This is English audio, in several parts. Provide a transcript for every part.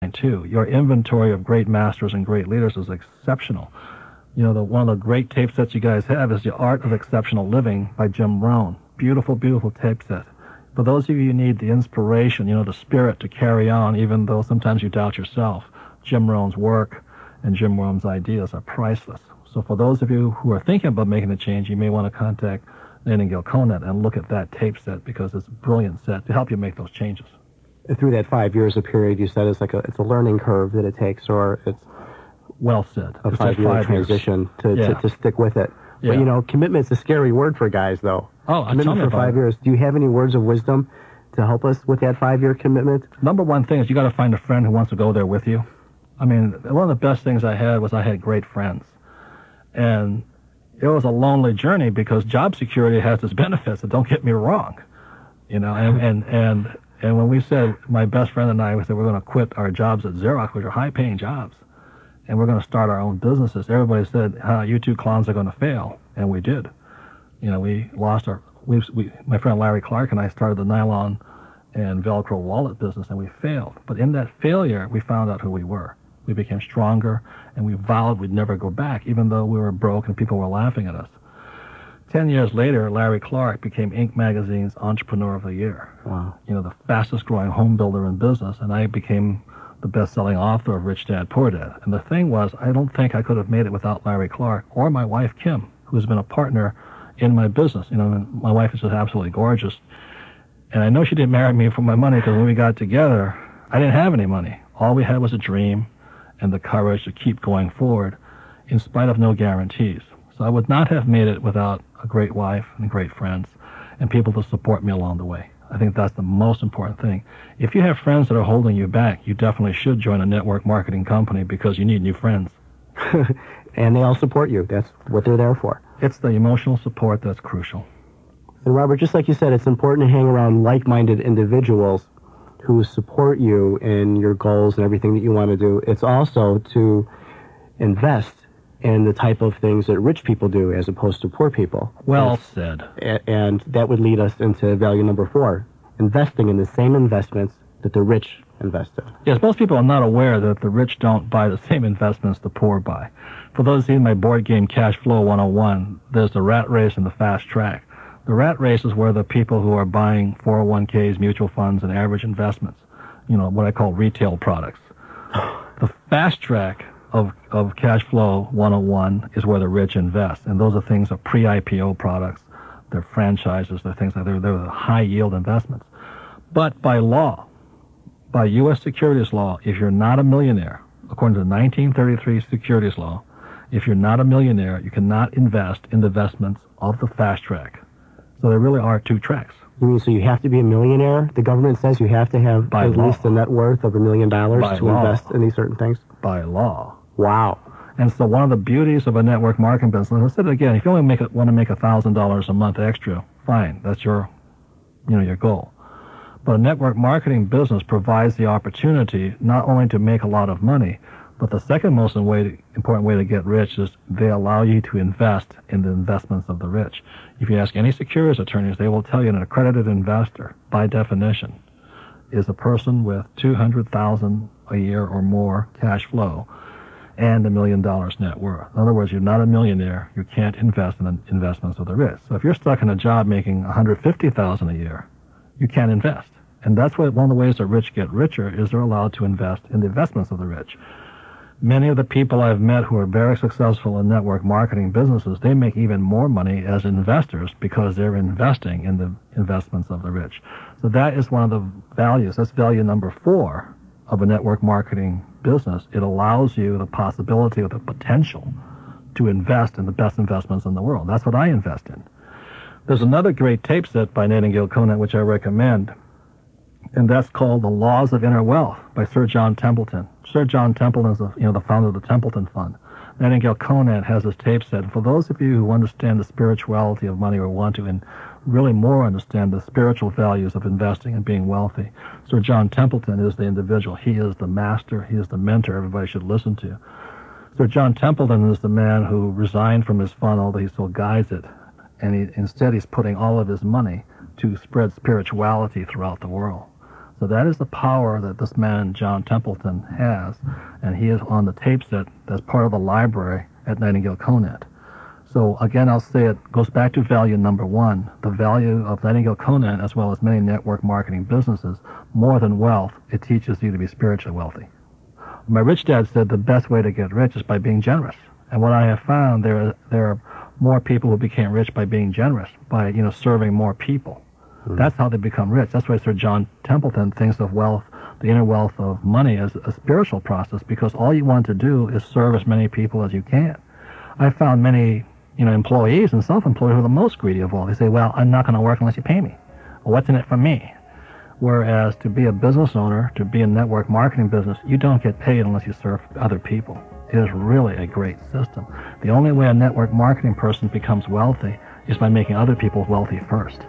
point too. Your inventory of great masters and great leaders is exceptional. You know, one of the great tape sets you guys have is The Art of Exceptional Living by Jim Rohn. Beautiful, beautiful tape set. For those of you who need the inspiration, you know, the spirit to carry on, even though sometimes you doubt yourself, Jim Rohn's work and Jim Rohn's ideas are priceless. So for those of you who are thinking about making the change, you may want to contact Nightingale Conant and look at that tape set, because it's a brilliant set to help you make those changes. Through that 5 years of period, you said it's a learning curve that it takes, or it's well said. A 5-year transition to stick with it. Yeah. But, you know, commitment's a scary word for guys, though. Oh, commitment for 5 years. Do you have any words of wisdom to help us with that 5-year commitment? Number one thing is you got to find a friend who wants to go there with you. I mean, one of the best things I had was I had great friends. And it was a lonely journey because job security has its benefits, and don't get me wrong. You know, and when we said, my best friend and I, we said we're going to quit our jobs at Xerox, which are high-paying jobs, and we're going to start our own businesses. Everybody said, you two clowns are going to fail, and we did. You know, we lost my friend Larry Clark and I started the nylon and Velcro wallet business, and we failed. But in that failure, we found out who we were. We became stronger, and we vowed we'd never go back, even though we were broke and people were laughing at us. 10 years later, Larry Clark became Inc. magazine's Entrepreneur of the Year. Wow. You know, the fastest growing home builder in business, and I became the best-selling author of Rich Dad, Poor Dad. And the thing was, I don't think I could have made it without Larry Clark or my wife, Kim, who has been a partner in my business. You know, my wife is just absolutely gorgeous. And I know she didn't marry me for my money, because when we got together, I didn't have any money. All we had was a dream and the courage to keep going forward in spite of no guarantees. So I would not have made it without a great wife and great friends and people to support me along the way. I think that's the most important thing. If you have friends that are holding you back, you definitely should join a network marketing company, because you need new friends. And they all support you. That's what they're there for. It's the emotional support that's crucial. And Robert, just like you said, it's important to hang around like-minded individuals who support you in your goals and everything that you want to do. It's also to invest in the type of things that rich people do as opposed to poor people. Well said. And that would lead us into value number 4, investing in the same investments that the rich invest in. Yes, most people are not aware that the rich don't buy the same investments the poor buy. For those who see my board game Cash Flow 101, there's the rat race and the fast track. The rat race is where the people who are buying 401ks, mutual funds, and average investments, you know, what I call retail products. The fast track of Cash Flow 101 is where the rich invest, and those are things of pre-IPO products. They're franchises. They're things like they're the high-yield investments. But by law, by U.S. securities law, if you're not a millionaire, according to the 1933 securities law, if you're not a millionaire, you cannot invest in the investments of the fast track. So there really are two tracks. You mean so you have to be a millionaire? The government says you have to have at least a net worth of $1 million to invest in these certain things? By law. Wow. And so one of the beauties of a network marketing business, I said it again, if you only want to make $1,000 a month extra, fine, that's your goal. But a network marketing business provides the opportunity not only to make a lot of money, but the second most important way to get rich is they allow you to invest in the investments of the rich. If you ask any securities attorneys, they will tell you an accredited investor, by definition, is a person with $200,000 a year or more cash flow and $1 million net worth. In other words, you're not a millionaire. You can't invest in the investments of the rich. So if you're stuck in a job making $150,000 a year, you can't invest. And that's one of the ways the rich get richer is they're allowed to invest in the investments of the rich. Many of the people I've met who are very successful in network marketing businesses, they make even more money as investors because they're investing in the investments of the rich. So that is one of the values. That's value number 4 of a network marketing business. It allows you the possibility or the potential to invest in the best investments in the world. That's what I invest in. There's another great tape set by Nightingale Conant which I recommend, and that's called The Laws of Inner Wealth by Sir John Templeton. Sir John Templeton is the founder of the Templeton Fund. Nightingale Conant has this tape set. For those of you who understand the spirituality of money or want to and really more understand the spiritual values of investing and being wealthy, Sir John Templeton is the individual. He is the master. He is the mentor everybody should listen to. Sir John Templeton is the man who resigned from his fund, although he still guides it, and instead he's putting all of his money to spread spirituality throughout the world. So that is the power that this man, John Templeton, has, and he is on the tape set that's part of the library at Nightingale Conant. So again, I'll say it goes back to value number one, the value of Nightingale Conant, as well as many network marketing businesses, more than wealth, it teaches you to be spiritually wealthy. My rich dad said the best way to get rich is by being generous. And what I have found, there are more people who became rich by being generous, by serving more people. That's how they become rich. That's why Sir John Templeton thinks of wealth, the inner wealth of money, as a spiritual process, because all you want to do is serve as many people as you can. I found many employees and self-employed who are the most greedy of all. They say, well, I'm not going to work unless you pay me. Well, what's in it for me? Whereas to be a business owner, to be a network marketing business, you don't get paid unless you serve other people. It is really a great system. The only way a network marketing person becomes wealthy is by making other people wealthy first.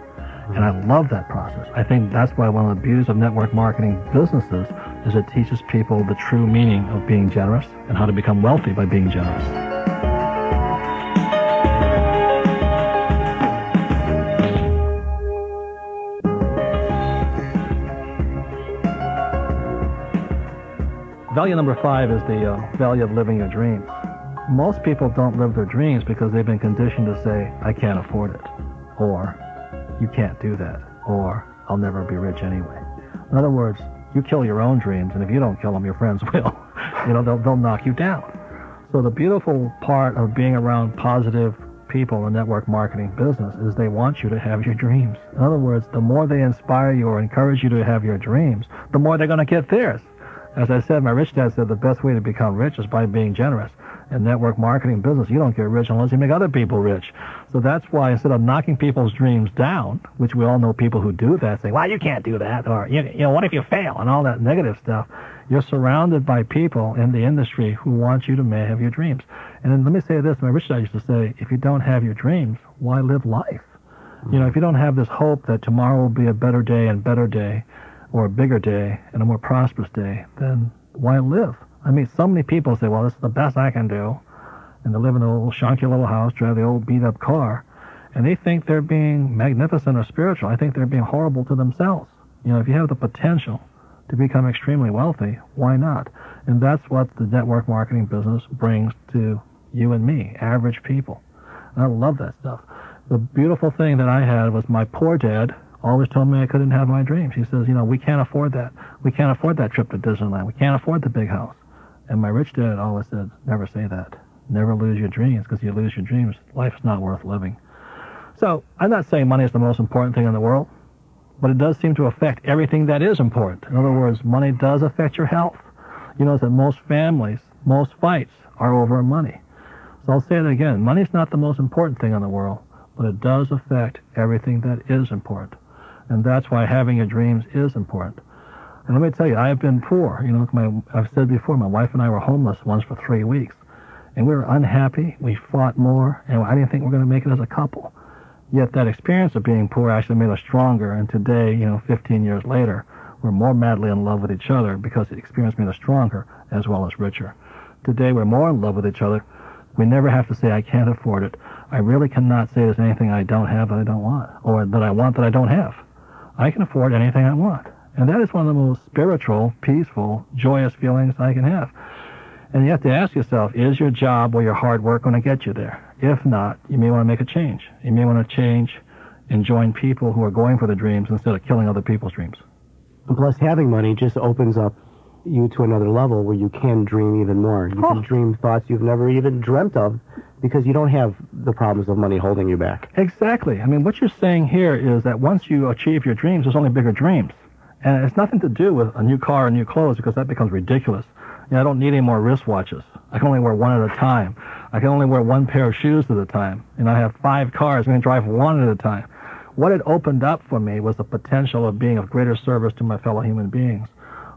And I love that process. I think that's why one of the beauties of network marketing businesses is it teaches people the true meaning of being generous and how to become wealthy by being generous. Value number 5 is the value of living your dreams. Most people don't live their dreams because they've been conditioned to say, I can't afford it, or you can't do that, or I'll never be rich anyway. In other words, you kill your own dreams, and if you don't kill them, your friends will. They'll knock you down. So the beautiful part of being around positive people in the network marketing business is they want you to have your dreams. In other words, the more they inspire you or encourage you to have your dreams, the more they're going to get theirs. As I said, my rich dad said the best way to become rich is by being generous. In network marketing business, you don't get rich unless you make other people rich. So that's why instead of knocking people's dreams down, which we all know people who do that, say, well, you can't do that, or, what if you fail, and all that negative stuff, you're surrounded by people in the industry who want you to have your dreams. And then let me say this, my rich dad used to say, if you don't have your dreams, why live life? If you don't have this hope that tomorrow will be a better day, or a bigger day, and a more prosperous day, then why live? I mean, so many people say, well, this is the best I can do, and they live in a little shonky little house, drive the old beat-up car, and they think they're being magnificent or spiritual. I think they're being horrible to themselves. If you have the potential to become extremely wealthy, why not? And that's what the network marketing business brings to you and me, average people. And I love that stuff. The beautiful thing that I had was my poor dad always told me I couldn't have my dreams. He says, we can't afford that. We can't afford that trip to Disneyland. We can't afford the big house. And my rich dad always said, never say that. Never lose your dreams, because you lose your dreams, life's not worth living. So I'm not saying money is the most important thing in the world, but it does seem to affect everything that is important. In other words, money does affect your health. That most families, most fights are over money. So I'll say it again. Money's not the most important thing in the world, but it does affect everything that is important. And that's why having your dreams is important. And let me tell you, I have been poor. I've said before, my wife and I were homeless once for 3 weeks. And we were unhappy. We fought more. And I didn't think we were going to make it as a couple. Yet that experience of being poor actually made us stronger. And today, 15 years later, we're more madly in love with each other because the experience made us stronger as well as richer. Today, we're more in love with each other. We never have to say, I can't afford it. I really cannot say there's anything I don't have that I don't want, or that I want that I don't have. I can afford anything I want. And that is one of the most spiritual, peaceful, joyous feelings I can have. And you have to ask yourself, is your job or your hard work going to get you there? If not, you may want to make a change. You may want to change and join people who are going for the dreams instead of killing other people's dreams. And plus, having money just opens up you to another level where you can dream even more. You can dream thoughts you've never even dreamt of because you don't have the problems of money holding you back. Exactly. I mean, what you're saying here is that once you achieve your dreams, there's only bigger dreams. And it's nothing to do with a new car or new clothes, because that becomes ridiculous. I don't need any more wristwatches. I can only wear one at a time. I can only wear one pair of shoes at a time. And I have 5 cars. I'm going to drive one at a time. What it opened up for me was the potential of being of greater service to my fellow human beings.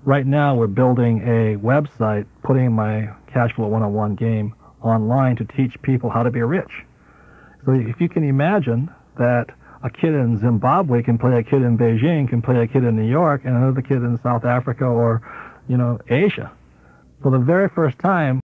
Right now, we're building a website, putting my Cash Flow 101 game online to teach people how to be rich. So if you can imagine that a kid in Zimbabwe can play a kid in Beijing, can play a kid in New York, and another kid in South Africa or, Asia. For the very first time,